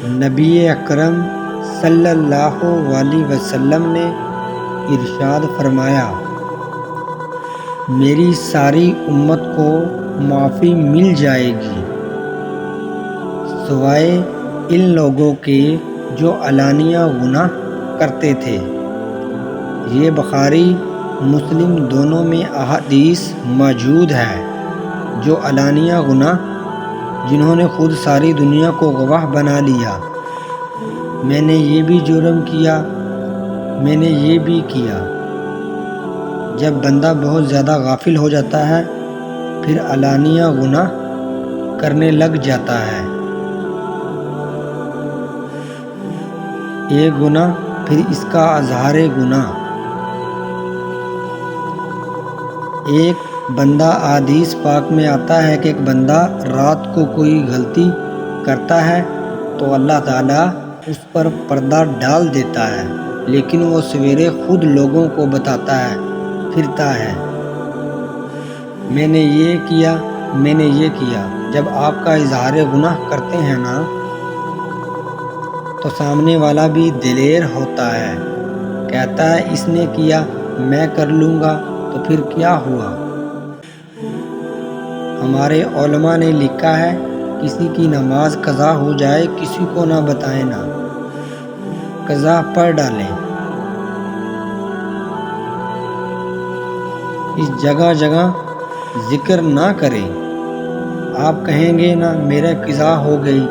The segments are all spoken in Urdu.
نبی اکرم صلی اللہ علیہ وسلم نے ارشاد فرمایا، میری ساری امت کو معافی مل جائے گی سوائے ان لوگوں کے جو علانیہ گناہ کرتے تھے۔ یہ بخاری مسلم دونوں میں احادیث موجود ہے۔ جو علانیہ گناہ، جنہوں نے خود ساری دنیا کو گواہ بنا لیا، میں نے یہ بھی جرم کیا، میں نے یہ بھی کیا۔ جب بندہ بہت زیادہ غافل ہو جاتا ہے پھر علانیہ گناہ کرنے لگ جاتا ہے۔ ایک گناہ پھر اس کا اظہار گناہ۔ ایک بندہ حدیث پاک میں آتا ہے کہ ایک بندہ رات کو کوئی غلطی کرتا ہے تو اللہ تعالیٰ اس پر پردہ ڈال دیتا ہے، لیکن وہ سویرے خود لوگوں کو بتاتا ہے، پھرتا ہے، میں نے یہ کیا، میں نے یہ کیا۔ جب آپ کا اظہار گناہ کرتے ہیں نا تو سامنے والا بھی دلیر ہوتا ہے، کہتا ہے اس نے کیا، میں کر لوں گا تو پھر کیا ہوا۔ ہمارے علماء نے لکھا ہے، کسی کی نماز قضا ہو جائے کسی کو نہ بتائیں، نہ قضا پڑھ ڈالیں۔ اس جگہ جگہ ذکر نہ کریں۔ آپ کہیں گے نا میرا قضا ہو گئی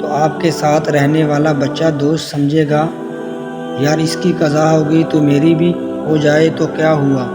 تو آپ کے ساتھ رہنے والا بچہ دوست سمجھے گا، یار اس کی قضا ہو گئی تو میری بھی ہو جائے تو کیا ہوا۔